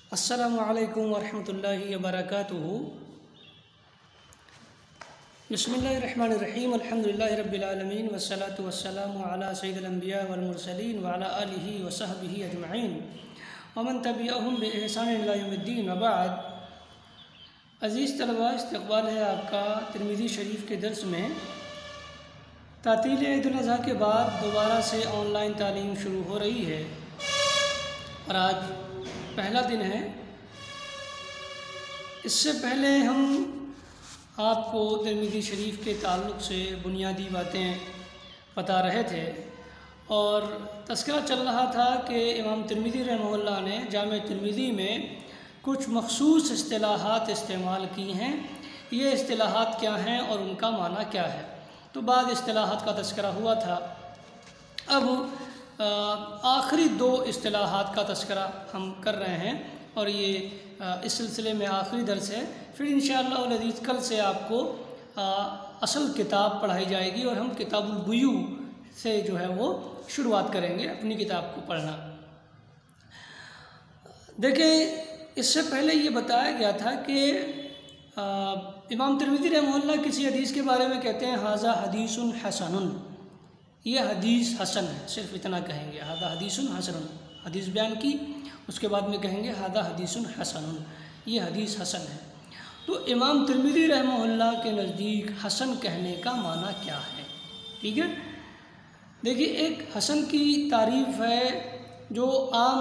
अस्सलामु अलैकुम वरहमतुल्लाहि वबरकातुहू। बिस्मिल्लाहिर्रहमानिर्रहीम अल्हम्दुलिल्लाहि रब्बिल आलमीन वस्सलातु वस्सलामु अला सय्यिदिल अंबिया वल मुरसलीन व अला आलिहि व सहबिहि अजमईन व मन तबिअहुम बि ihसान इला यौमिद्दीन व बाद। अज़ीज़ तलबा, इस्तक़बाल है आपका तिरमिज़ी शरीफ के दर्स में। तातील ईद उल अज़हा के बाद दोबारा से ऑनलाइन तालीम शुरू हो रही है और आज पहला दिन है। इससे पहले हम आपको तिरमिज़ी शरीफ के ताल्लुक़ से बुनियादी बातें बता रहे थे और तज़किरा चल रहा था कि इमाम तिरमिज़ी रहमहुल्लाह ने जामे तिरमिज़ी में कुछ मख़सूस इस्तिलाहात इस्तेमाल की हैं। ये इस्तिलाहात क्या हैं और उनका माना क्या है, तो बाद इस्तिलाहात का तज़किरा हुआ था। अब आखिरी दो इस्तिलाहात का तज़किरा हम कर रहे हैं और ये इस सिलसिले में आखिरी दर्स है। फिर इंशाअल्लाह अल अज़ीज़ कल से आपको असल किताब पढ़ाई जाएगी और हम किताबुल बुयू से जो है वो शुरुआत करेंगे अपनी किताब को पढ़ना। देखिए, इससे पहले ये बताया गया था कि इमाम तिरमिज़ी रहमहुल्लाह किसी हदीस के बारे में कहते हैं हाज़ा हदीसुन हसनुन, ये हदीस हसन है। सिर्फ इतना कहेंगे हाज़ा हदीसुन हसनुन, हदीस बयान की, उसके बाद में कहेंगे हाज़ा हदीसुन हसनुन, ये हदीस हसन है। तो इमाम तिरमिज़ी रहमहुल्लाह के नज़दीक हसन कहने का माना क्या है? ठीक है, देखिए, एक हसन की तारीफ़ है जो आम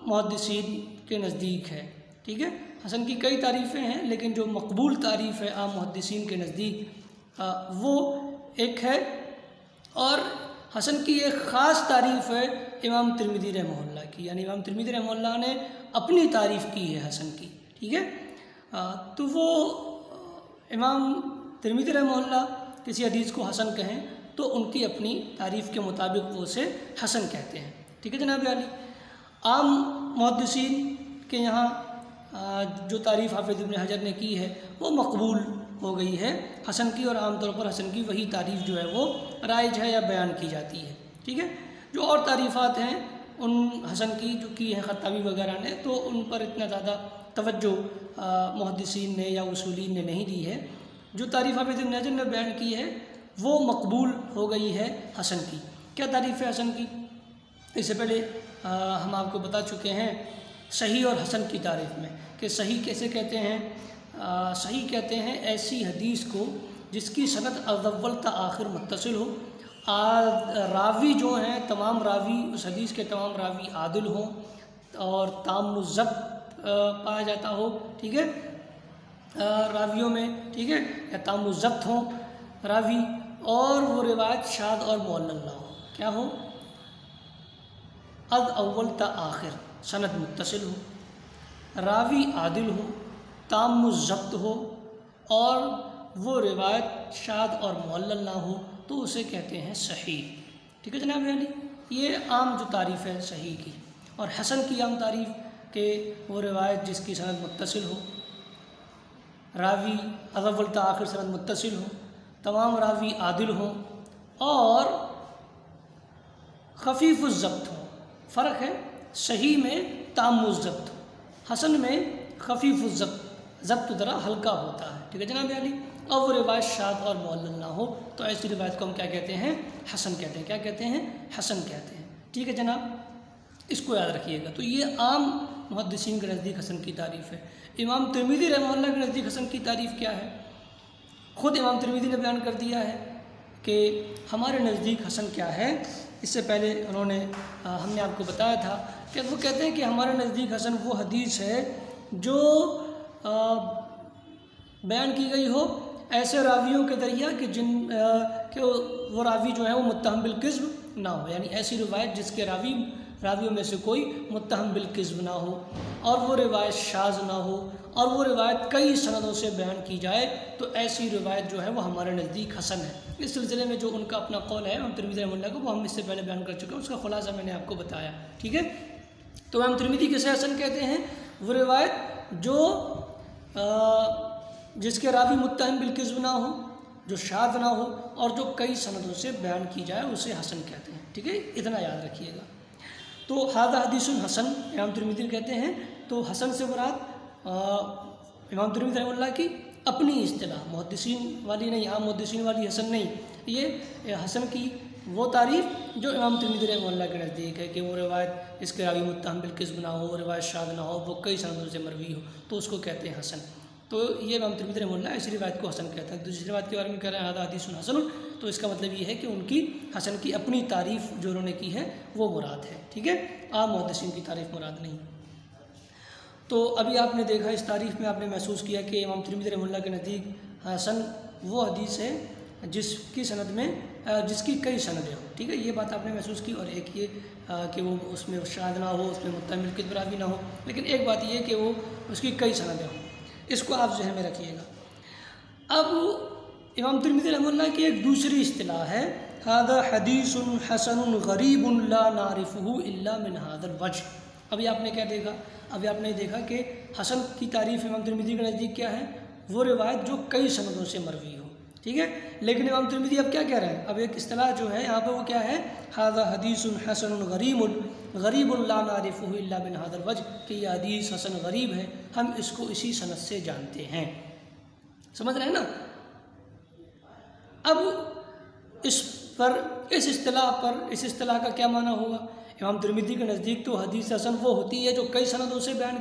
मुहद्दिसीन के नज़दीक है। ठीक है, हसन की कई तारीफ़ें हैं लेकिन जो मकबूल तारीफ़ है आम मुहद्दिसीन के नज़दीक वो एक है। और हसन की एक ख़ास तारीफ़ है इमाम तिरमिज़ी रहमहुल्लाह की, यानी इमाम तिरमिज़ी रहमहुल्लाह ने अपनी तारीफ़ की है हसन की। ठीक है, तो वो इमाम तिरमिज़ी रहमहुल्लाह किसी हदीस को हसन कहें तो उनकी अपनी तारीफ़ के मुताबिक वो उसे हसन कहते हैं। ठीक है जनाब अली, आम मुहद्दिसीन के यहाँ जो तारीफ़ हाफ़िज़ इब्न हजर ने की है वो मकबूल हो गई है हसन की, और आमतौर पर हसन की वही तारीफ़ जो है वो राइज है या बयान की जाती है। ठीक है, जो और तारीफ़ात हैं उन हसन की जो की हैं ख़त्ताबी वगैरह ने, तो उन पर इतना ज़्यादा तवज्जो मुहद्दिसीन ने या उसूलीन ने नहीं दी है। जो तारीफ़ हाफ़िज़ इब्न हजर ने बयान की है वो मकबूल हो गई है हसन की। क्या तारीफ़ है हसन की? इससे पहले हम आपको बता चुके हैं सही और हसन की तारीफ़ में कि सही कैसे कहते हैं। सही कहते हैं ऐसी हदीस को जिसकी सनद अव्वल ता आखिर मुत्तसिल हो, रावी जो हैं तमाम रावी उस हदीस के तमाम रावी आदिल हों और ताम्मुल ज़ब्त पाया जाता हो। ठीक है, रावियों में, ठीक है, या ताम्मुल ज़ब्त हों रावी, और वो रिवायत शाद और मुअल्लल ना हो। क्या हो? अज़ अव्वल ता आखिर सनद मुत्तसिल हो, रावी आदिल हो, ताम्मुल ज़ब्त हो और वो रिवायत शाद और मुअल्लल ना हो, तो उसे कहते हैं सही। ठीक है जनाब अली, ये आम जो तारीफ़ है सही की। और हसन की आम तारीफ़ के वो रिवायत जिसकी सनद मुत्तसिल हो, रावी अव्वल ता आखिर सनद मुत्तसिल हो, तमाम रावी आदिल हों और खफ़ीफ़ुल ज़ब्त हो। फ़र्क है, सही में ताम्मुल ज़ब्त, हसन में खफ़ीफ़ुल ज़ब्त, ज़ब्त ज़रा हल्का होता है। ठीक है जनाब अली, और वो रिवायत शाद और मुअल्लल ना हो, तो ऐसी रिवायत को हम क्या कहते हैं? हसन कहते हैं। क्या कहते हैं? हसन कहते हैं। ठीक है जनाब, इसको याद रखिएगा। तो ये आम मुहद्दिसीन के नज़दीक हसन की तारीफ़ है। इमाम तिरमिज़ी रहमहुल्लाह के नज़दीक हसन की तारीफ़ क्या है? ख़ुद इमाम तिरमिज़ी ने बयान कर दिया है कि हमारे नज़दीक हसन क्या है। इससे पहले उन्होंने हमने आपको बताया था कि वो कहते हैं कि हमारे नज़दीक हसन वो हदीस है जो बयान की गई हो ऐसे रावियों के ज़रिया कि कि वो रावी जो है वो मुत्तहम बिल किज़्ब ना हो, यानी ऐसी रिवायत जिसके रावियों में से कोई मुत्तहम बिल किज़्ब ना हो, और वो रिवायत शाज़ ना हो, और वो रिवायत कई सनदों से बयान की जाए, तो ऐसी रिवायत जो है वो हमारे नज़दीक हसन है। इस सिलसिले में जो उनका अपना कौल है इमाम तिरमिज़ी रहमहुल्लाह को, वो हम इससे पहले बयान कर चुके हैं, उसका खुलासा मैंने आपको बताया। ठीक है, तो इमाम तिरमिज़ी किसे हसन कहते हैं? वो रिवायत जो जिसके रावी मुत्तहम बिल किज़्ब ना हो, जो शाज़ ना हो, और जो कई सनदों से बयान की जाए, उसे हसन कहते हैं। ठीक है, इतना याद रखिएगा। तो हाज़ा हदीसुन हसन इमाम तिरमिज़ी कहते हैं तो हसन से मुराद इमाम तिरमिज़ी रहमतुल्लाह की अपनी इस्तिलाह, मुहद्दिसीन वाली नहीं, आम मुहद्दिसीन वाली हसन नहीं, ये हसन की वो तारीफ़ जो इमाम तिरमिज़ी रहमतुल्लाह के नज़दीक है कि वो रिवायत इसके रावी मुत्तहम बिलकिज़्ब ना हो, रिवायत शाद ना हो, वो कई सनदों से मरवी हो, तो उसको कहते हैं हसन। तो ये इमाम तिरमिज़ी रहमतुल्लाह इस रिवायत को हसन कहता है। दूसरी रिवायत के बारे में कह रहे हैं हादा हदीसुन हसन, तो इसका मतलब ये है कि उनकी हसन की अपनी तारीफ़ जो उन्होंने की है वो मुराद है, ठीक है, आम मुहद्दिसीन की तारीफ़ मुराद नहीं। तो अभी आपने देखा, इस तारीफ़ में आपने महसूस किया कि इमाम तिरमिज़ी रहमतुल्लाह के नज़दीक हसन वो हदीस है जिसकी सनद में जिसकी कई सनदें हो, ठीक है, ये बात आपने महसूस की। और एक ये कि वो उसमें शाद ना हो, उसमें मुत्तहम बिलकिज़्ब रावी ना हो, लेकिन एक बात ये कि वो उसकी कई सनदें हों, इसको आप ज़हन में रखिएगा। अब इमाम तिरमिज़ी रहमतुल्लाह की एक दूसरी इस्तिलाह है, हादा हदीसुन हसनुन गरीबुन ला नारिफुहु इल्ला मिन हादल वजह। अभी आपने क्या देखा, अभी आपने देखा कि हसन की तारीफ़ इमाम तिरमिज़ी के नज़दीक क्या है, वो रिवायत जो कई सनदों से मरवी हो, ठीक है। लेकिन इमाम तिरमिज़ी अब क्या कह रहे हैं, अब एक इस्तिलाह जो है यहाँ पर वो क्या है, हादा हदीसुन हसनुन गरीबुन ला नारिफुहु इल्ला मिन हादल वजह, कि यह हदीस हसन गरीब है, हम इसको इसी सनद से जानते हैं। समझ रहे हैं ना। अब इस इस्तिलाह का क्या माना होगा। इमाम तिरमिज़ी के नज़दीक तो हदीस हसन वो होती है जो कई सनदों से बयान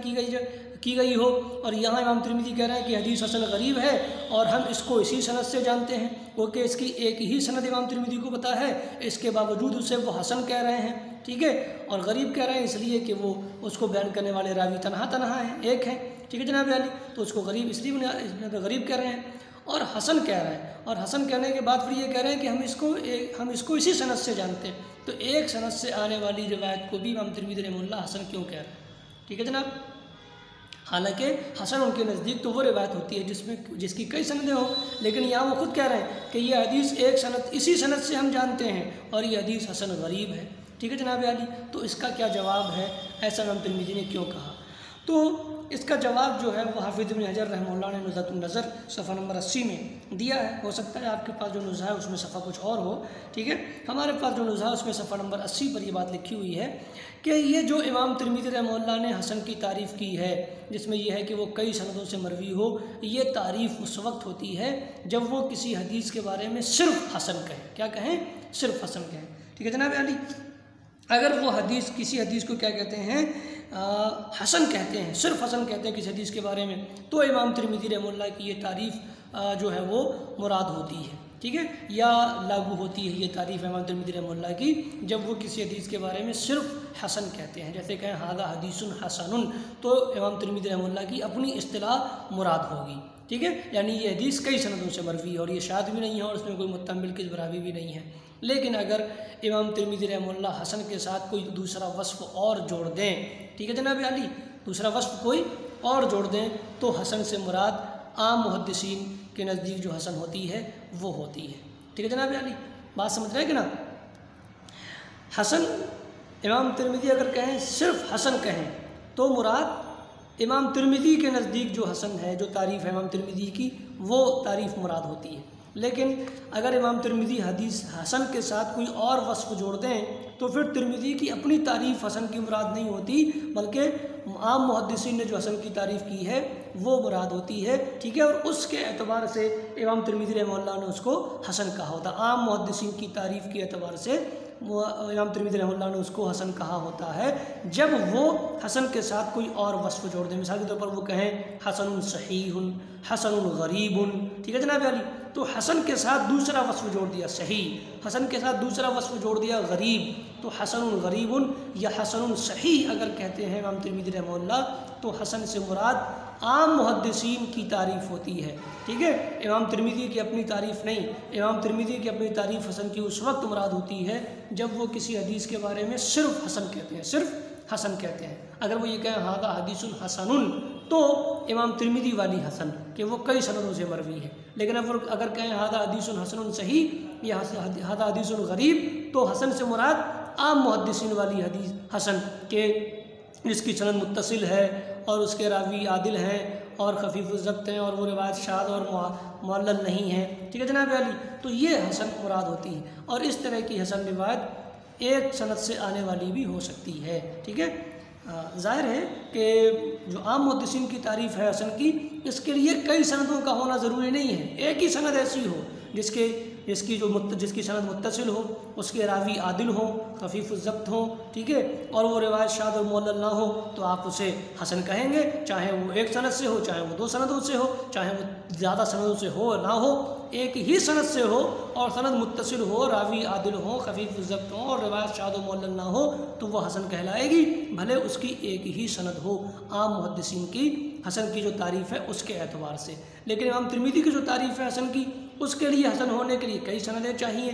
की गई हो, और यहाँ इमाम तिरमिज़ी कह रहे हैं कि हदीस हसन गरीब है और हम इसको इसी सनद से जानते हैं, क्योंकि इसकी एक ही सनद इमाम तिरमिज़ी को पता है, इसके बावजूद उसे वो हसन कह रहे हैं, ठीक है, और गरीब कह रहे हैं इसलिए कि वो उसको बयान करने वाले रावी तनहा हैं, एक है, ठीक है जनाब अली, तो उसको गरीब इसलिए गरीब कह रहे हैं, और हसन कह रहे हैं, और हसन कहने के बाद फिर ये कह रहे हैं कि हम इसको इसी सनद से जानते हैं। तो एक सनद से आने वाली रिवायत को भी इमाम तिरमिज़ी रहमतुल्लाह हसन क्यों कह रहे हैं, ठीक है जनाब। हालांकि हसन उनके नज़दीक तो वो रिवायत होती है जिसकी कई सनदें हो, लेकिन यहाँ वो खुद कह रहे हैं कि ये हदीस एक सनद इसी सनद से हम जानते हैं और ये हदीस हसन गरीब है, ठीक है जनाब अली। तो इसका क्या जवाब है, ऐसा इमाम तिरमिज़ी ने क्यों कहा। तो इसका जवाब जो है वो हाफिज़ इब्न हजर रहमतुल्लाह ने नुज़हतुन नज़र सफ़ा नंबर 80 में दिया है। हो सकता है आपके पास जो नुज़हा है उसमें सफ़ा कुछ और हो, ठीक है, हमारे पास जो नुज़हा है उसमें सफ़ा नंबर 80 पर ये बात लिखी हुई है कि ये जो इमाम तिरमिज़ी रहमतुल्लाह ने हसन की तारीफ़ की है, जिसमें यह है कि वो कई सनदों से मरवी हो, ये तारीफ़ उस वक्त होती है जब वो किसी हदीस के बारे में सिर्फ हसन कहें। क्या कहें, सिर्फ हसन कहें, ठीक है जनाब अली। अगर वो हदीस किसी हदीस को क्या कहते हैं, हसन कहते हैं, सिर्फ हसन कहते हैं किसी हदीस के बारे में, तो इमाम तिरमिज़ी रहमतुल्लाह की ये तारीफ़ जो है वो मुराद होती है, ठीक है, या लागू होती है ये तारीफ़ इमाम तिरमिज़ी रहमतुल्लाह की जब वो किसी हदीस के बारे में सिर्फ हसन कहते हैं। जैसे कहें हादा हदीसुन हसनुन, तो इमाम तिरमिज़ी रहमतुल्लाह की अपनी इस्तिलाह मुराद होगी, ठीक है, यानी ये हदीस कई सनदों से मरवी है और ये शाद भी नहीं है और उसमें कोई मुत्तहम बिलकिज़्ब रावी भी नहीं है। लेकिन अगर इमाम तिरमिज़ी रहमतुल्लाह हसन के साथ कोई दूसरा वस्फ़ और जोड़ दें, ठीक है जनाब अली, दूसरा वस्फ़ कोई और जोड़ दें, तो हसन से मुराद आम मुहद्दिसीन के नज़दीक जो हसन होती है वो होती है, ठीक है जनाब अली। बात समझ रहे हैं कि ना। हसन इमाम तिरमिज़ी अगर कहें, सिर्फ हसन कहें, तो मुराद इमाम तिरमिज़ी के नज़दीक जो हसन है, जो तारीफ़ है इमाम तिरमिज़ी की, वो तारीफ़ मुराद होती है। लेकिन अगर इमाम तिरमिज़ी हदीस हसन के साथ कोई और वस्फ़ जोड़ दें, तो फिर तिरमिज़ी की अपनी तारीफ़ हसन की मुराद नहीं होती, बल्कि आम मुहद्दिसीन ने जो हसन की तारीफ़ की है वो मुराद होती है, ठीक है, और उसके एतबार से इमाम तिरमिज़ी रहमतुल्लाह ने उसको हसन कहा होता। आम मुहद्दिसीन की तारीफ़ के एतबार से इमाम तिरमिज़ी रहमतुल्लाह ने उसको हसन कहा होता है जब वो हसन के साथ कोई और वस्फ़ जोड़ दें। मिसाल के तौर पर वो कहें हसनुन सहीहुन, हसनुन गरीबुन, ठीक है जनाब अली, तो हसन के साथ दूसरा वस्फ़ जोड़ दिया सही, हसन के साथ दूसरा वस्फ़ जोड़ दिया गरीब, तो हसनुन गरीबुन या हसनुन सही अगर कहते हैं इमाम तिरमिज़ी रहमतुल्लाह, तो हसन से मुराद आम मुहद्दिसीन की तारीफ़ होती है, ठीक है, इमाम तिरमिज़ी की अपनी तारीफ़ नहीं। इमाम तिरमिज़ी की अपनी तारीफ़ हसन की उस वक्त मुराद होती है जब वो किसी हदीस के बारे में सिर्फ हसन कहते हैं, सिर्फ हसन कहते हैं। अगर वो ये कहें हादा हदीसुन हसनुन, तो इमाम तिरमिज़ी वाली हसन कि वो कई सनदों से मरवी है। लेकिन अगर कहें हादा हदीसुन हसनुन सही या हादा हदीसुन गरीब, तो हसन से मुराद आम मुहद्दिसीन वाली हदीस हसन के जिसकी सनद मुत्तसिल है और उसके रावी आदिल हैं और खफीफ़ुल ज़ब्त हैं और वो रिवायत शाद और मुअल्लल नहीं है, ठीक है जनाब अली, तो ये हसन मुराद होती है। और इस तरह की हसन रिवायत एक सनद से आने वाली भी हो सकती है, ठीक है। ज़ाहिर है कि जो आम मुहद्दिसीन की तारीफ़ है हसन की, इसके लिए कई सनदों का होना ज़रूरी नहीं है। एक ही सनद ऐसी हो जिसकी सनद मुत्तसिल हो, उसके रावी आदिल हो, खफीफ़ुज़्ज़ब्त हो, ठीक है, और वो रिवायत शाद और मुअल्लल ना हो, तो आप उसे हसन कहेंगे, चाहे वो एक सनद से हो, चाहे वो 2 सनदों से हो, चाहे वो ज़्यादा सनदों से हो ना हो। एक ही सनद से हो और सनद मुत्तसिल हो, रावी आदिल हो, खफीफ़ुज़्ज़ब्त हो और रिवायत शाद और मुअल्लल ना हो, तो वह हसन कहलाएगी, भले उसकी एक ही सनद हो। आम मुहद्दिसीन की हसन की जो तारीफ़ है उसके एतबार से। लेकिन इमाम तिरमिज़ी की जो तारीफ़ है हसन की, उसके लिए हसन होने के लिए कई सनदें चाहिए।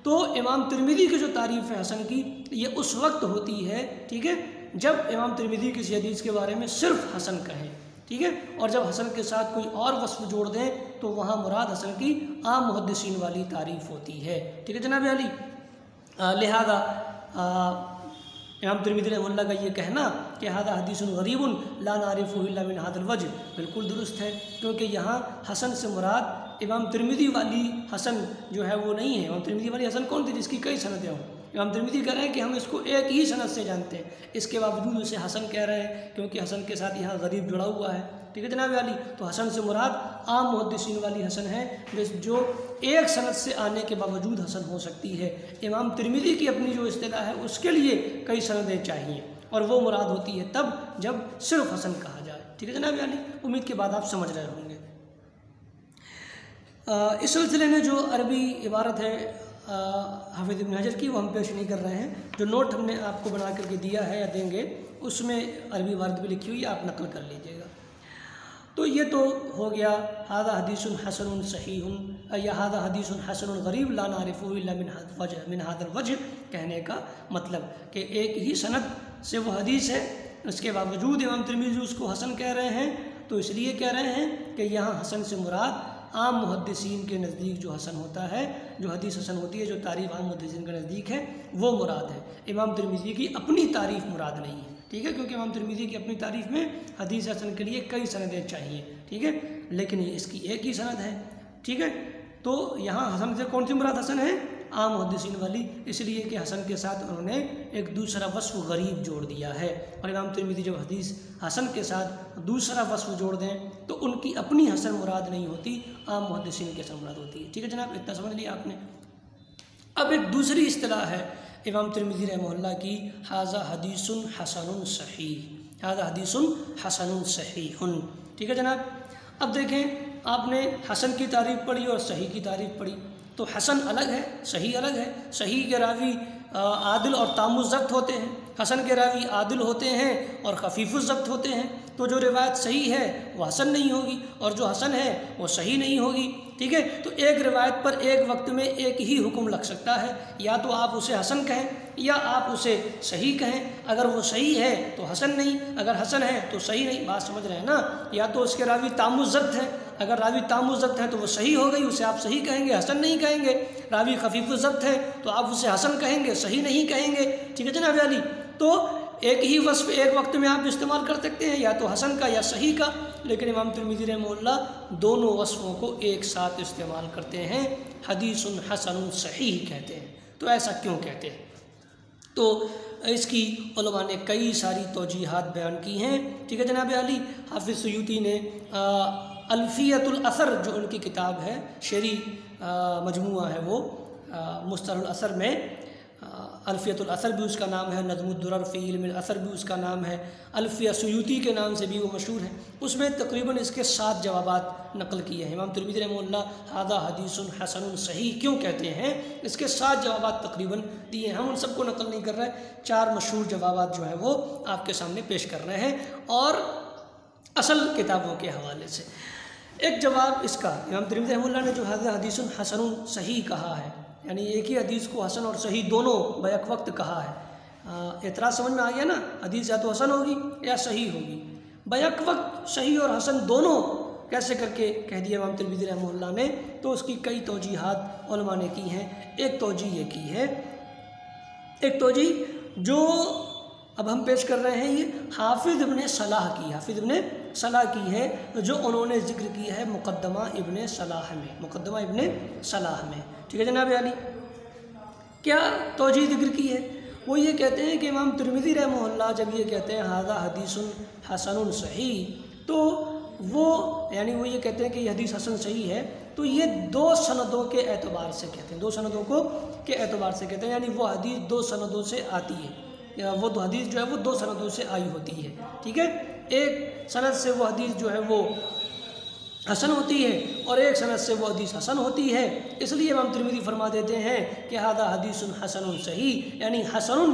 तो इमाम तिरमिज़ी की जो तारीफ़ है हसन की, ये उस वक्त होती है, ठीक है, जब इमाम तिरमिज़ी किसी हदीस के बारे में सिर्फ हसन कहें, ठीक है, और जब हसन के साथ कोई और वस्फ जोड़ दें तो वहाँ मुराद हसन की आम मुहद्दिसीन वाली तारीफ़ होती है, ठीक है जनाब अली। लिहाजा इमाम तिरमिज़ी रहमतुल्लाह का ये कहना कि हादा हदीसुन गरीबुन ला नारिफुहु इल्ला मिन हादल वजह बिल्कुल दुरुस्त है, क्योंकि यहाँ हसन से मुराद इमाम तिरमिज़ी वाली हसन जो है वो नहीं है। इमाम तिरमिज़ी वाली हसन कौन थी? जिसकी कई सनदें हों। इमाम तिरमिज़ी कह रहे हैं कि हम इसको एक ही सनद से जानते हैं, इसके बावजूद उसे हसन कह रहे हैं क्योंकि हसन के साथ यहाँ गरीब जुड़ा हुआ है, ठीक है जनाब अली। तो हसन से मुराद आम मुहद्दिसीन वाली हसन है जो एक सनद से आने के बावजूद हसन हो सकती है। इमाम तिरमिज़ी की अपनी जो इस्तिलाह है उसके लिए कई सनदें चाहिए, और वो मुराद होती है तब जब सिर्फ हसन कहा जाए, ठीक है जनाब अली। उम्मीद के बाद आप समझ रहे होंगे। इस सिलसिले में जो अरबी इबारत है हाफिज़ इब्न हजर की, वो हम पेश नहीं कर रहे हैं। जो नोट हमने आपको बना करके दिया है या देंगे उसमें अरबी इबारत भी लिखी हुई है, आप नकल कर लीजिएगा। तो ये तो हो गया हादा हदीसुन हसनुन सहीहुन या हादा हदीसुन हसनुन गरीब ला नारिफुहु इल्ला मिन हादल वजह कहने का मतलब कि एक ही सनद से वो हदीस है, उसके बावजूद इमाम तिरमिज़ी उसको हसन कह रहे हैं। तो इसलिए कह रहे हैं कि यहाँ हसन से मुराद आम मुहद्दिसीन के नज़दीक जो हसन होता है, जो हदीस हसन होती है, जो तारीफ़ आम मुहद्दिसीन के नज़दीक है, वो मुराद है। इमाम तिरमिज़ी की अपनी तारीफ़ मुराद नहीं है, ठीक है, क्योंकि इमाम तिरमिज़ी की अपनी तारीफ़ में हदीस हसन के लिए कई सनदें चाहिए, ठीक है, लेकिन ये इसकी एक ही सनद है, ठीक है। तो यहाँ हसन से कौन सी मुराद हसन है? आम मुहद्दिसीन वाली, इसलिए कि हसन के साथ उन्होंने एक दूसरा वस्फ गरीब जोड़ दिया है। और इमाम तिरमिज़ी जब हदीस हसन के साथ दूसरा वस्फ जोड़ दें तो उनकी अपनी हसन मुराद नहीं होती, आम मुहद्दिसीन की हसन मुराद होती है, ठीक है जनाब, इतना समझ लिया आपने। अब एक दूसरी इस्तिलाह है इमाम तिरमिज़ी रहमतुल्लाह की, हाज़ा हदीसुन हसनुन सहीह, हाज़ा हदीसुन हसनुन सहीहुन, ठीक है जनाब। अब देखें, आपने हसन की तारीफ़ पढ़ी और सही की तारीफ़ पढ़ी, तो हसन अलग है, सही अलग है। सही के रावी आदिल और तामुज़्ज़ब्त होते हैं, हसन के रावी आदिल होते हैं और खफीफ़ुज़्ज़ब्त होते हैं। तो जो रिवायत सही है वो हसन नहीं होगी और जो हसन है वो सही नहीं होगी, ठीक है। तो एक रिवायत पर एक वक्त में एक ही हुक्म लग सकता है, या तो आप उसे हसन कहें या आप उसे सही कहें। अगर वो सही है तो हसन नहीं, अगर हसन है तो सही नहीं, बात समझ रहे हैं ना। या तो उसके रावी तामुज़्ज़ब्त है, अगर रावी तामुज़्ज़ब्त है तो वो सही हो गई, उसे आप सही कहेंगे, हसन नहीं कहेंगे। रावी खफीफ़ुज़्ज़ब्त है तो आप उसे हसन कहेंगे, सही नहीं कहेंगे, ठीक है जनाब अली। तो एक ही वस्फ एक वक्त में आप इस्तेमाल कर सकते हैं, या तो हसन का या सही का। लेकिन इमाम तिरमिज़ी रहमतुल्लाह दोनों वस्फ़ों को एक साथ इस्तेमाल करते हैं, हदीसुन हसनुन सहीह कहते हैं। तो ऐसा क्यों कहते हैं? तो इसकी उलमा ने कई सारी तौजीहात बयान की हैं, ठीक है जनाब अली। हाफिज़ सुयूती ने अल्फ़ियतुल असर, जो उनकी किताब है, शेरी मजमुआ है वो, मुस्तलहुल असर में अल्फ़ियतुल असर भी उसका नाम है, नज़्मुद्दुरर फ़ी इल्मिल असर भी उसका नाम है, अल्फ़िया सुयूती के नाम से भी वो मशहूर है। उसमें तकरीबन इसके 7 जवाबात नकल किए हैं। इमाम तिरमिज़ी रहमतुल्लाह हादा हदीसुन हसनुन सहीह क्यों कहते हैं, इसके 7 जवाबात तकरीबन दिए हैं। हम उन सबको नकल नहीं कर रहे, 4 मशहूर जवाबात जो हैं वो आपके सामने पेश कर रहे हैं, और असल किताबों के हवाले से। एक जवाब इसका, इमाम तिरमिज़ी रहमतुल्लाह ने जो हादा हदीसुन हसनुन सहीह कहा है, यानी एक ही हदीस को हसन और सही दोनों बैक वक्त कहा है। एतराज़ समझ में आ गया ना, हदीस या तो हसन होगी या सही होगी। बैक वक्त सही और हसन दोनों कैसे करके कह दिया इमाम तिरमिज़ी रहमतुल्लाह ने, तो उसकी कई तौजीहात उलमा ने की हैं। एक तौजीह ये की है, एक तौजीह जो अब हम पेश कर रहे हैं, ये हाफिज़ इब्ने सलाह की, हाफिज़ इब्ने सलाह की है, जो उन्होंने ज़िक्र की है मुक़द्दमा इब्ने सलाह में, मुक़द्दमा इब्ने सलाह में, ठीक है जनाब अली। क्या तौजीह ज़िक्र की है? वो ये कहते हैं कि इमाम तिरमिज़ी रहमहुल्लाह जब ये कहते हैं हाज़ा हदीसुन हसनुन सही, तो वो यानी वो ये कहते हैं कि ये हदीस हसन सही है, तो ये दो सनदों के एतबार से कहते हैं, दो सनदों को के एतबार से कहते हैं, यानी वो हदीस दो सनदों से आती है, या वो तो हदीस जो है वो दो सनदों से आई होती है। ठीक है, एक सनद से वो हदीस जो है वो हसन होती है और एक सनद से वो हदीस हसन होती है। इसलिए इमाम तिरमिज़ी फरमा देते हैं कि हादा हदीसुन हसनुन सही, यानी हसनुन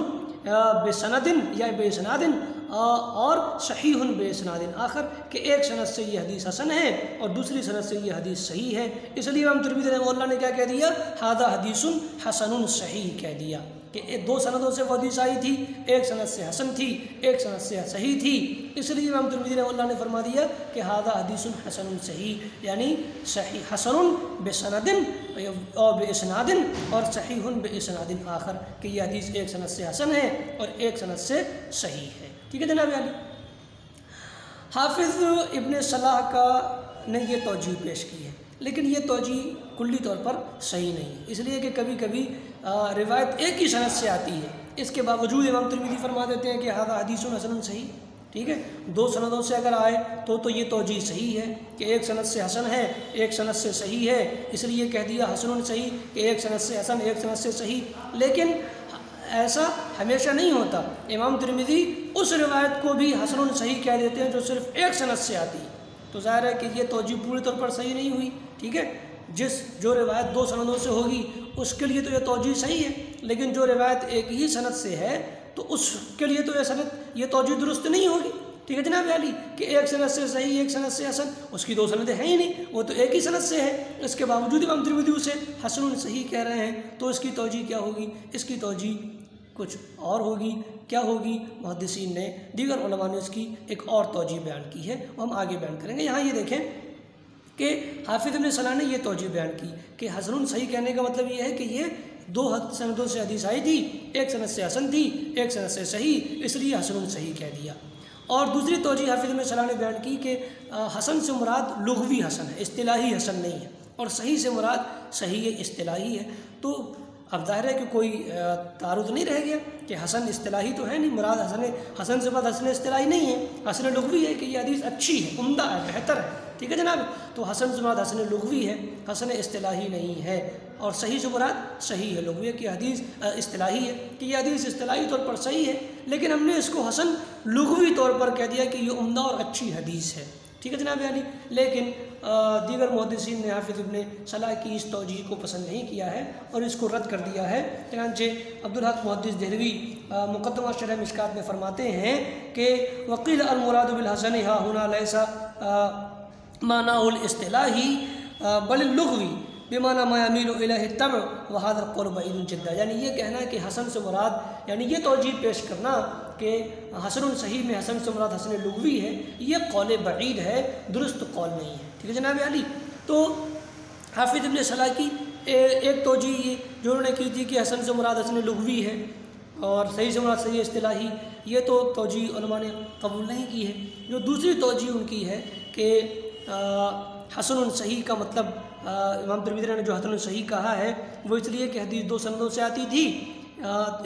बेसनदिन या बेसनादिन और सहीहुन बेसनादिन, आखिर के एक सनद से ये हदीस हसन है और दूसरी सनद से ये हदीस सही है। इसलिए इमाम तिरमिज़ी रहमहुल्लाह ने क्या कह दिया, हादा हदीसुन हसनुन सही कह दिया कि दो सनदों से वो हदीस आई थी, एक सनद से हसन थी, एक सनद से सही थी। इसलिए इमाम तिरमिज़ी रहमहुल्लाह ने फरमा दिया कि हादा हदीसुन हसनुन सही, यानी सही हसनुन बेसनदिन और बेइस्नादिन और सहीहुन बेइस्नादिन, आखिर कि यह हदीस एक सनद से हसन है और एक सनद से सही है। ठीक है जनाब यानी हाफिज़ इब्न सलाह का ने ये तौजीह पेश की है, लेकिन ये तौजीह कुल्ली तौर पर सही नहीं है, इसलिए कि कभी कभी रिवायत एक ही सनद से आती है, इसके बावजूद इमाम तिरमिज़ी फरमा देते हैं कि हादा हदीसुन हसनुन सही। ठीक है, दो सनदों से अगर आए तो ये तौजीह सही है कि एक सनद से हसन है, एक सनद से सही है, इसलिए कह दिया हसनुन सही कि एक सनद से हसन, एक सनद से सही। लेकिन ऐसा हमेशा नहीं होता, इमाम तिरमिज़ी उस रिवायत को भी हसनुन सही कह देते हैं जो सिर्फ एक सनद से आती है, तो ज़ाहिर है कि ये तौजीह पूरी तौर पर सही नहीं हुई। ठीक है, जो रिवायत दो सनदों से होगी उसके लिए तो ये तौजीह सही है, लेकिन जो रिवायत एक ही सनद से है तो उसके लिए तो ये तौजीह दुरुस्त नहीं होगी। ठीक है जनाब अली, कि एक सनद से सही एक सनद से हसन, उसकी दो सनदें हैं ही नहीं, वो तो एक ही सनद से है, इसके बावजूद इमाम तिरमिज़ी उसे हसनुन सही कह रहे हैं, तो इसकी तौजीह क्या होगी, इसकी तौजीह कुछ और होगी। क्या होगी, मुहद्दिसीन ने दीगर उलमा ने इसकी एक और तौजीह बयान की है, वो हम आगे बयान करेंगे। यहाँ ये देखें कि हाफिज़ इब्न सलाह ने ये तौजीह बयान की कि हसनुन सही कहने का मतलब ये है कि ये दो सनदों से हदीस आई थी, एक सनद से हसन थी, एक सनद से सही, इसलिए हसनुन सही कह दिया। और दूसरी तौजीह हाफिज़ इब्न सलाह ने बयान की कि हसन से मुराद लुग़वी हसन है, इस्तिलाही हसन नहीं है, और सही से मुराद सही है, इस्तिलाही है। तो अब ज़ाहिर है कि कोई तारुद नहीं रह गया कि हसन इस्तिलाही तो है नहीं, मुराद हसन से बाद हसन इस्तिलाही नहीं है, हसन लुग़वी है कि ये हदीस अच्छी है, उम्दा है, बेहतर है। ठीक है जनाब, तो हसन से मुराद हसन लुग़वी है, हसन इस्तिलाही नहीं है, और सही से मुराद सही है, लुग़वी की हदीस इस्तिलाही है कि ये हदीस इस्तिलाही तौर पर सही है, लेकिन हमने इसको हसन लुग़वी तौर पर कह दिया कि ये उम्दा और अच्छी हदीस है। ठीक है जनाब यानी, लेकिन दीगर मुहद्दिसीन ने हाफिज़ इब्न सलाह की इस तौजीह को पसंद नहीं किया है और इसको रद्द कर दिया है। चनांचे अब्दुल हक मुहद्दिस देहलवी मुक़द्दमा शरह मिशकात में फरमाते हैं कि वक़ील अल मुराद बिल हसन हा हुना लैसा मानाउल इस्तिलाही बल लुग़वी बेमाना मायामीलु इलैहि तब व हाज़ा क़ौल बईदुन जिद्दा, यानी ये कहना है कि हसन से मुराद, यानी ये तौजीह पेश करना कि हसनुन सही में हसन से मुराद हसन लुग़वी है, ये कौल बईद है, दुरुस्त कौल नहीं है। ठीक है जनाब अली, तो हाफिज़ इब्न सलाह की एक तौजीह जो उन्होंने की थी कि हसन से मुराद हसन लुग़वी है और सही से मुराद सही इस्तिलाही, ये तो तौजीह उलमा ने कबूल नहीं की है। जो दूसरी तौजीह उनकी है कि हसनुन सही का मतलब इमाम तिरमिज़ी ने जो हसनुन सही कहा है वो इसलिए कि हदीस दो सनदों से आती थी,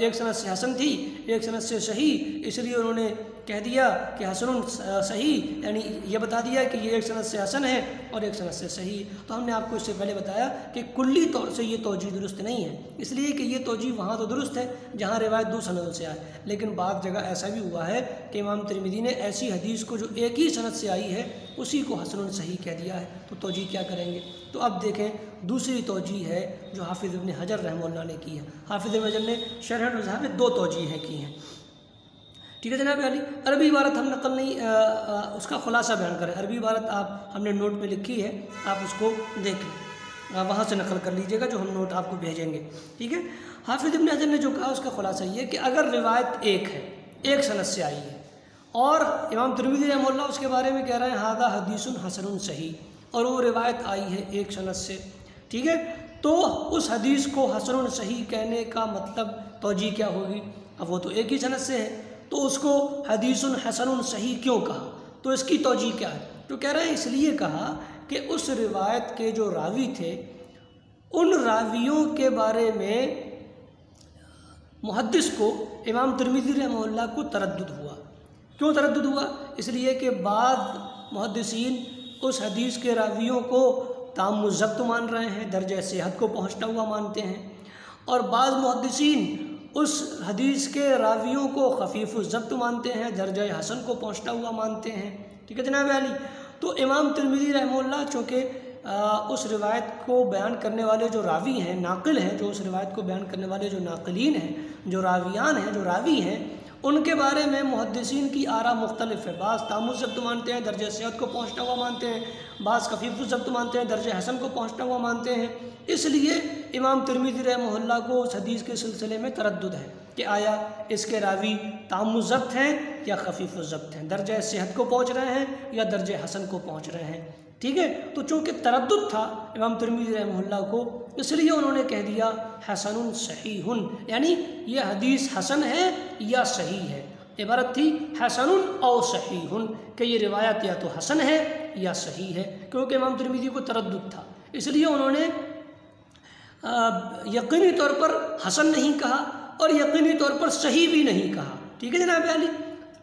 एक सनद से हसन थी, एक सनद से सही, इसलिए उन्होंने कह दिया कि हसनुन सही, यानी ये बता दिया कि ये एक सनद से हसन है और एक सनद से सही। तो हमने आपको इससे पहले बताया कि कुल्ली तौर से ये तौजीह दुरुस्त नहीं है, इसलिए कि ये तौजीह वहाँ तो दुरुस्त है जहाँ रिवायत दो सनदों से आए, लेकिन बाद जगह ऐसा भी हुआ है कि इमाम तिरमिज़ी ने ऐसी हदीस को जो एक ही सनद से आई है उसी को हसनुन सही कह दिया है, तो तौजीह क्या करेंगे। तो अब देखें दूसरी तौजीह है जो हाफिज़ इब्न हजर रहमतुल्लाह ने की है। हाफिज़ इब्न हजर ने शरह नुज़हा में दो तौजीहें की हैं। ठीक है जनाब अली, अरबी इबारत हम नकल नहीं उसका खुलासा बयान करें, अरबी इबारत आप हमने नोट में लिखी है, आप उसको देख लें, वहाँ से नकल कर लीजिएगा जो हम नोट आपको भेजेंगे। ठीक है, हाफिज़ इब्न हजर ने जो कहा उसका खुलासा ये कि अगर रिवायत एक है, एक सनद से आई है और इमाम तिरमिज़ी रहमतुल्लाह उसके बारे में कह रहे हैं हादा हदीसुन हसनुन सही, और वो रिवायत आई है एक सनद से, ठीक है, तो उस हदीस को हसनुन सही कहने का मतलब तौजीह क्या होगी। अब वो तो एक ही सनद से है, तो उसको हदीसुन हसनुन सही क्यों कहा, तो इसकी तौजीह क्या है। तो कह रहे हैं इसलिए कहा कि उस रिवायत के जो रावी थे उन रावियों के बारे में मुहद्दिस को इमाम तिरमिज़ी रहमहुल्लाह को तरद्दुद हुआ। क्यों तरद्दुद हुआ? इसलिए कि बाद मुहद्दिसीन उस हदीस के रावियों को ताम ज़ब्त मान रहे हैं, दर्जे सेहत को पहुँचता हुआ मानते हैं, और बाद मुहद्दिसीन उस हदीस के रावियों को खफीफ़ ज़ब्त मानते हैं, दर्जे हसन को पहुँचता हुआ मानते हैं। ठीक है जनाब अली। तो इमाम तिरमिज़ी रहमहुल्लाह चूँकि उस रिवायत को बयान करने वाले जो रावी हैं, नाकिल हैं, जो उस रिवायत को बयान करने वाले जो नाकिलीन हैं, जो रावियान हैं, जो रावी हैं, उनके बारे में मुहद्दिसीन की आरा मुख्तलिफ है। बाज़ तामुज़ ज़ब्त मानते हैं, दर्जे सेहत को पहुँचता हुआ मानते हैं, बाज़ खफीफ़ ज़ब्त मानते हैं, दर्जे हसन को पहुँचता हुआ मानते हैं। इसलिए इमाम तिरमिज़ी रहमहुल्लाह को उस हदीस के सिलसिले में तरद्दुद है कि आया इसके रावी तामुज़ ज़ब्त हैं या खफीफ़ ज़ब्त हैं, दर्जे सेहत को पहुँच रहे हैं या दर्जे हसन को पहुँच रहे हैं। ठीक है। तो चूँकि तरद्दुद था इमाम तिरमिज़ी रहमहुल्लाह को, इसलिए उन्होंने कह दिया हसनुन सहीहुन, यानी ये हदीस हसन है या सही है। इबारत थी हसनुन और सहीहुन कि ये रिवायत या तो हसन है या सही है। क्योंकि इमाम तिरमिज़ी को तरद्दुद था, इसलिए उन्होंने यकीनी तौर पर हसन नहीं कहा और यकीनी तौर पर सही भी नहीं कहा। ठीक है जनाब अली।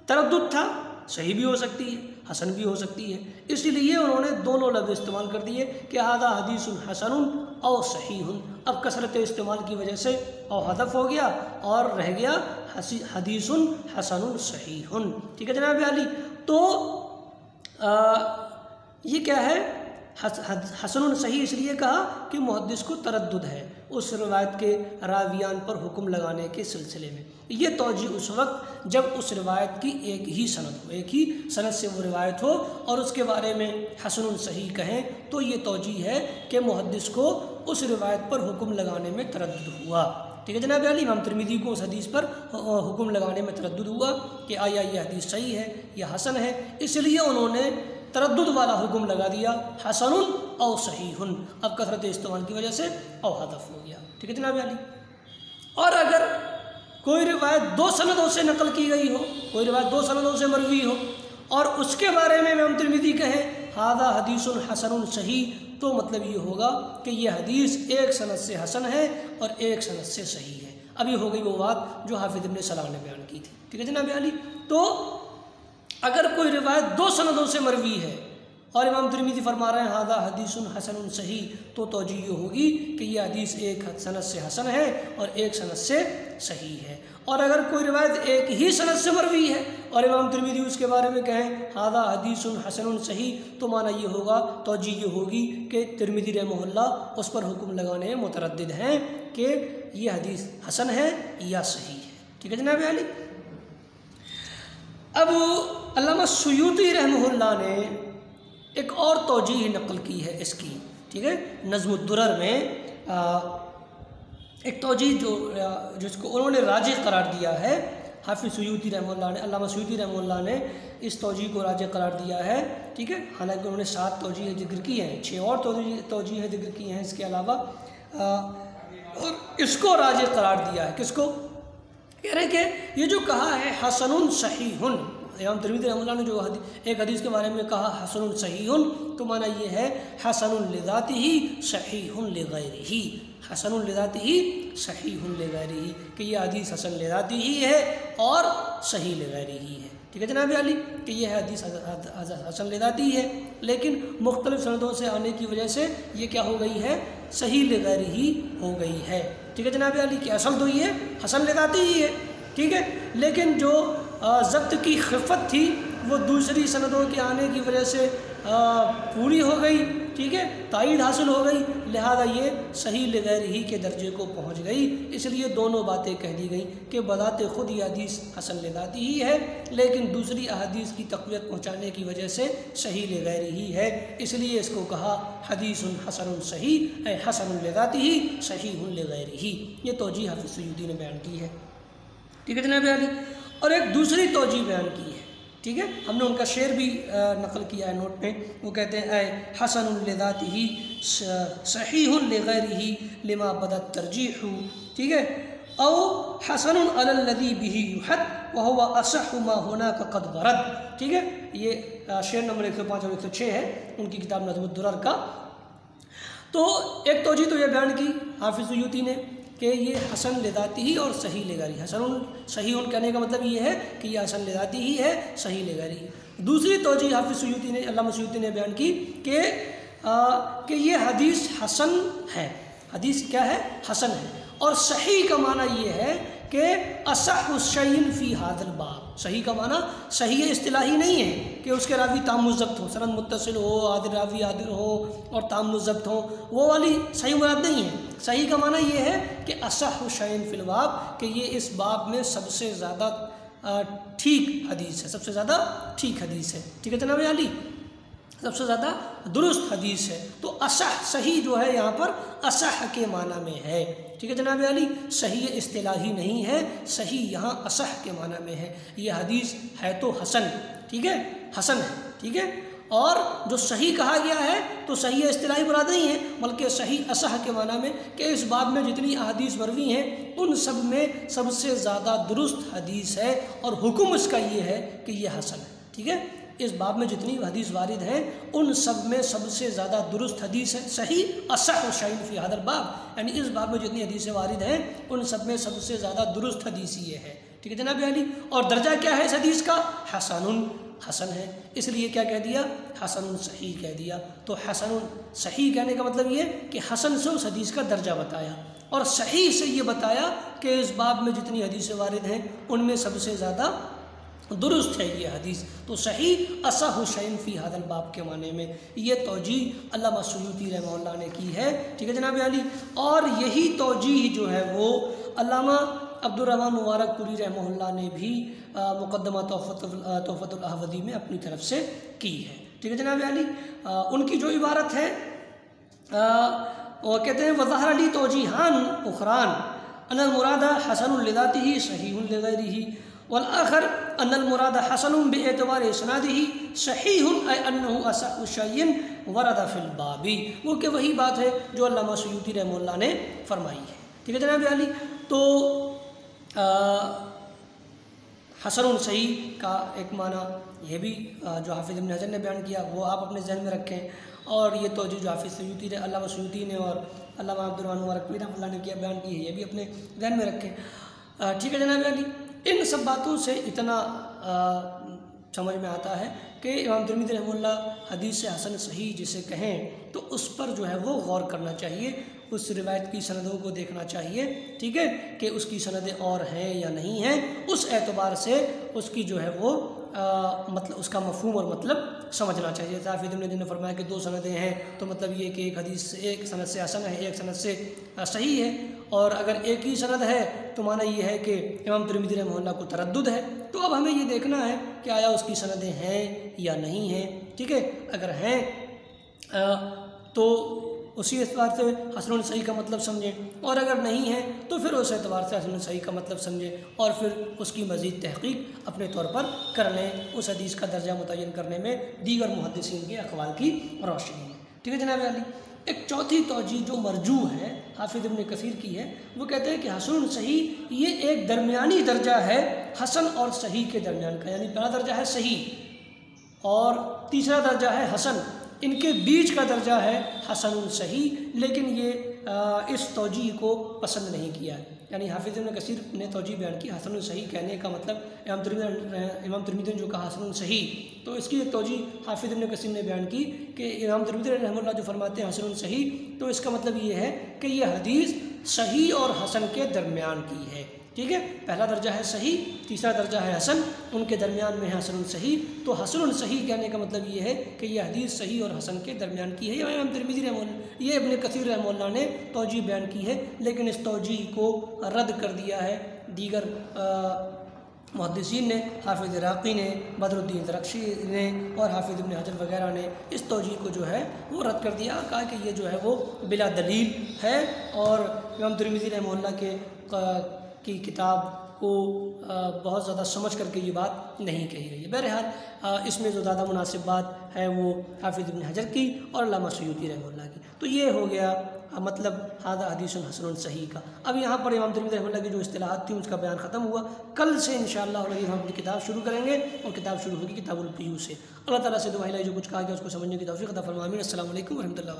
तरद्दुद था, सही भी हो सकती है, हसन भी हो सकती है, इसलिए उन्होंने दोनों लफ्ज़ इस्तेमाल कर दिए कि हादा हदीसुन हसनुन और सहीहुन। अब कसरत इस्तेमाल की वजह से और हदफ हो गया और रह गया हदीसुन हसनुन सहीहुन। ठीक है जनाब अली। तो ये क्या है, हसनुन सही इसलिए कहा कि मुहद्दिस को तरद्दुद है उस रिवायत के रावियान पर हुक्म लगाने के सिलसिले में। ये तौजी उस वक्त जब उस रिवायत की एक ही सनद हो, एक ही सनद से वो रिवायत हो और उसके बारे में हसनुन सही कहें, तो ये तौजी है कि मुहद्दिस को उस रिवायत पर हुक्म लगाने में तरद्दुद हुआ। ठीक है जनाब अली। इमाम तिरमिज़ी को उस हदीस पर हुक्म लगाने में तरद्दुद हुआ कि आया ये हदीस सही है या हसन है, इसलिए उन्होंने तरद्दुद वाला हुक्म लगा दिया हसनुन और सहीहुन। अब कसरत इस्तेमाल की वजह से और हदफ हो गया। ठीक है जनाब अली। और अगर कोई रिवायत दो सनदों से नकल की गई हो, कोई रिवायत दो सनदों से मरवी हो और उसके बारे में इमाम तिरमिज़ी कहें हादा हदीसुन हसनुन सही, तो मतलब ये होगा कि ये हदीस एक सनद से हसन है और एक सनद से सही है। अब ये हो गई वो बात जो हाफिज़ इब्न सलाह ने बयान की थी। ठीक है जनाब अली। तो अगर कोई रिवायत दो सनदों से मरवी है और इमाम तिरमिज़ी फरमा रहे हैं हादा हदीसुन हसनुन सही, तो तौजीह ये होगी कि यह हदीस एक सनद से हसन है और एक सनद से सही है। और अगर कोई रिवायत एक ही सनद से मरवी है और इमाम तिरमिज़ी उसके बारे में कहें हादा हदीसुन हसनुन सही, तो माना ये होगा, तौजीह ये होगी कि तिरमिज़ी रहमहुल्लाह उस पर हुक्म लगाने में मुतरद्दिद हैं कि यह हदीस हसन है या सही है। ठीक है जनाब अली। अब अल्लामा सुयूती रहमहुल्लाह ने एक और तौजीह नकल की है इसकी। ठीक है। नज़्मुद्दुरर में एक तौजीह जिसको उन्होंने राजिह करार दिया है हाफिज़ सुयूती रहमहुल्लाह ने, अल्लामा सुयूती रहमहुल्लाह ने इस तौजीह को राजिह करार दिया है। ठीक है। हालांकि उन्होंने 7 तौजीह जिक्र की हैं, 6 और तौजीह जिक्र की हैं इसके अलावा, और इसको राजिह करार दिया है। किसको? कह रहे कि ये जो कहा है हसनुन सहीहुन, इमाम तिरमिज़ी रहमहुल्लाह ने जो एक हदीस के बारे में कहा हसनुन सहीहुन, तो माना ये है हसनुन लिज़ातिही सहीहुन लिग़ैरिही, हसनुन लिज़ातिही सहीहुन लिग़ैरिही, कि ये हदीस हसन लिज़ातिही है और सही लिग़ैरिही है। ठीक है जनाब अली। कि यह हदीस हसन लिज़ातिही है, लेकिन मुख्तलिफ सनदों से आने की वजह से ये क्या हो गई है, सही लिग़ैरिही हो गई है। ठीक है जनाब अली। कि असल तो ये हसन लिज़ातिही है, ठीक है, लेकिन जो ज़ब्त की खिफ़त थी वो दूसरी सनदों के आने की वजह से पूरी हो गई। ठीक है। तायीद हासिल हो गई, लिहाजा ये सही लिग़ैरिही के दर्जे को पहुंच गई। इसलिए दोनों बातें कह दी गई कि बज़ाते ख़ुद ये हदीस हसन लिज़ातिही है, लेकिन दूसरी अहादीस की तक़वियत पहुँचाने की वजह से सही लिग़ैरिही है। इसलिए इसको कहा हदीसुन हसनुन सही हसनुन लिज़ातिही सहीहुन लिग़ैरिही। ये तौजीह हाफिज़ सुयूती ने बयान की है। ठीक है जनाब अली। और एक दूसरी तौजीह बयान की है। ठीक है। हमने उनका शेर भी नकल किया है नोट में। वो कहते हैं हसनुन लिज़ातिही सहीहुन लिग़ैरिही लिमा बदत तरजीहु। ठीक है। औ हसनुन अलल्लज़ी बिही युहद व हुवा असहु मा हुनाका क़द वरद। ठीक है। ये शेर नंबर 105 और 106 है उनकी किताब नज़्मुद्दुरर का। तो एक तौजीह तो ये बयान की हाफिज़ सुयूती ने कि ये हसन लिदाती ही और सही लेगारी। हसन सही कहने का मतलब ये है कि ये हसन लिदाती ही है, सही लेगारी। दूसरी तौजीह हाफिज़ सुयूती ने, अल्लामा सुयूती ने बयान की कि ये हदीस हसन है। हदीस क्या है? हसन है। और सही का माना ये है कि असह शैइन फ़ी हादल बाब। सही का माना, सही इस्तिलाही नहीं है कि उसके रावी ताम ज़ब्त हो, सनद मुत्तसिल हो, आदिल रावी आदिल हो और ताम ज़ब्त हो, वो वाली सही मुराद नहीं है। सही का माना ये है कि असह शैइन फ़िल बाब, कि ये इस बाब में सबसे ज़्यादा ठीक हदीस है, सबसे ज़्यादा ठीक हदीस है। ठीक है जनाब अली, सबसे ज़्यादा दुरुस्त हदीस है। तो असह, सही जो है यहाँ पर असह के माना में है। ठीक है जनाब अली, सही इस्तिलाही नहीं है, सही यहाँ असह के माना में है। ये हदीस है तो हसन, ठीक है, हसन है, ठीक है। और जो सही कहा गया है तो सही इस्तिलाही मुराद नहीं है, बल्कि सही असह के माना में कि इस बाब में जितनी अहादीस मरवी हैं उन सब में सबसे ज़्यादा दुरुस्त हदीस है और हुक्म इसका ये है कि ये हसन है। ठीक है, इस बाब में जितनी हदीस वारिद हैं उन सब में सबसे ज़्यादा दुरुस्त हदीस है सही असह शैइन फ़ी हादल बाब, यानी इस बाब में जितनी हदीसें वारिद हैं उन सब में सबसे ज़्यादा दुरुस्त हदीस ये है। ठीक है जनाब अली, और दर्जा क्या है इस हदीस का? हसनुन, हसन है। इसलिए क्या कह दिया? हसन सही कह दिया। तो हसन सही कहने का मतलब ये कि हसन से उस हदीस का दर्जा बताया और सही से ये बताया कि इस बाब में जितनी हदीसें वारिद हैं उनमें सबसे ज़्यादा दुरुस्त है ये हदीस। तो सही असह शैइन फ़ी हादल बाब के माने में ये तौजीह अल्लामा सुयूती रहमहुल्लाह ने की है। ठीक है जनाब अली, और यही तौजीह जो है वो अल्लामा अब्दुर्रहमान मुबारकपुरी रहमहुल्लाह ने भी मुक़द्दमा तोहफ़तुल अहवदी में अपनी तरफ से की है। ठीक है जनाब अली, उनकी जो इबारत है वो कहते हैं वज़हर ली तौजीहान उखरान अनल मुरादा हसनुल लिदातिही सहीहुन लिगैरिही वल आखर अनल मुरादा हसनुन बिएतबार इस्नादिही सहीहुन ऐ अन्नहु असहु शैइन वरदा फिल बाबी। वो कि वही बात है जो अल्लामा सुयूती रहमहुल्लाह ने फरमाई है। ठीक है जनाब अली, तो हसन सही का एक माना ये भी जो हाफिज़ इब्न हजर ने बयान किया वो आप अपने जहन में रखें, और ये तो जो हाफिज़ सुयूती ने, अल्लामा सुयूती ने और अल्लामा अब्दुर्रहमान मुबारकपुरी रहमहुल्लाह ने किया बयान की है, ये भी अपने जहन में रखें। ठीक है जनाब अली, इन सब बातों से इतना समझ में आता है कि इमाम तिर्मिज़ी रहमहुल्लाह हदीस हसन सही जिसे कहें तो उस पर जो है वो गौर करना चाहिए, उस रिवायत की सनदों को देखना चाहिए। ठीक है, कि उसकी सनदें और हैं या नहीं हैं, उस एतबार से उसकी जो है वो मतलब उसका मफ़हूम और मतलब समझना चाहिए। हाफिज़ इब्न हजर ने फरमाया कि दो सनदें हैं तो मतलब ये कि एक हदीस एक सनद से हसन है, एक सनद से सही है, और अगर एक ही सनद है तो माना ये है कि इमाम तिर्मिज़ी रहमहुल्लाह को तरद्दुद है। तो अब हमें ये देखना है कि आया उसकी सनदें हैं या नहीं हैं। ठीक है, अगर हैं तो उसी एतबार से हसन सही का मतलब समझें, और अगर नहीं है तो फिर उस एतबार से हसन सही का मतलब समझें और फिर उसकी मज़ीद तहक़ीक़ अपने तौर पर कर लें, उस हदीस का दर्जा मुतय्यन करने में दीगर मुहद्दिसीन के अक़वाल की रोशनी में। ठीक है जनाब अली, एक चौथी तौजीह जो मरजू है हाफिज़ इब्न कसीर की है, वो कहते हैं कि हसन सही ये एक दरमियानी दर्जा है हसन और सही के दरमियान का, यानी पहला दर्जा है सही और तीसरा दर्जा है हसन, इनके बीच का दर्जा है हसन सही। लेकिन ये इस तौजीह को पसंद नहीं किया है, यानी हाफिज़ इब्न कसीर ने तौजीह बयान की हसन सही कहने का मतलब इमाम तिर्मिज़ी ने जो कहा हसन सही, तो इसकी एक तौजीह हाफिज़ इब्न कसीर ने बयान की कि इमाम तिर्मिज़ी रहमहुल्लाह जो फरमाते हैं हसन सही, तो इसका मतलब ये है कि यह हदीस सही और हसन के दरमियान की है। ठीक है, पहला दर्जा है सही, तीसरा दर्जा है हसन, उनके दरमियान में है हसन सही। तो हसन सही कहने का मतलब ये है कि यह हदीस सही और हसन के दरमियान की है। ये इमाम तिर्मिज़ी रहमहुल्लाह, ये इब्न कसीर रहमहुल्लाह ने तौजीह बयान की है, लेकिन इस तौजीह को रद्द कर दिया है दीगर मुहद्दिसीन ने, हाफिज़ इराक़ी ने, बदरुद्दीन ज़रक़शी ने और हाफिज़ इब्न हजर वगैरह ने इस तौजीह को जो है वो रद्द कर दिया, कहा कि ये जो है वो बिला दलील है और इमाम तिर्मिज़ी रहमहुल्लाह की किताब को बहुत ज़्यादा समझ करके ये बात नहीं कही गई है। बहरहाल इसमें जो ज़्यादा मुनासिब बात है वो हाफिज़ इब्न हजर की और अल्लामा सुयूती रहमहुल्लाह की। तो ये हो गया मतलब हादा हदीसन हसन सही का। अब यहाँ पर इमाम तिर्मिज़ी रहमहुल्लाह की जो इस्तिलाहात थी उसका बयान ख़त्म हुआ। कल से इंशाअल्लाह हम अपनी किताब शुरू करेंगे और किताब शुरू होगी किताबुल फ़िक़्ह से। अल्लाह ताला से दुआ है जो कुछ कहा गया उसको समझने की तौफ़ीक़ अता फ़रमाए। अस्सलामु अलैकुम व रहमतुल्लाहि व बरकातुहू।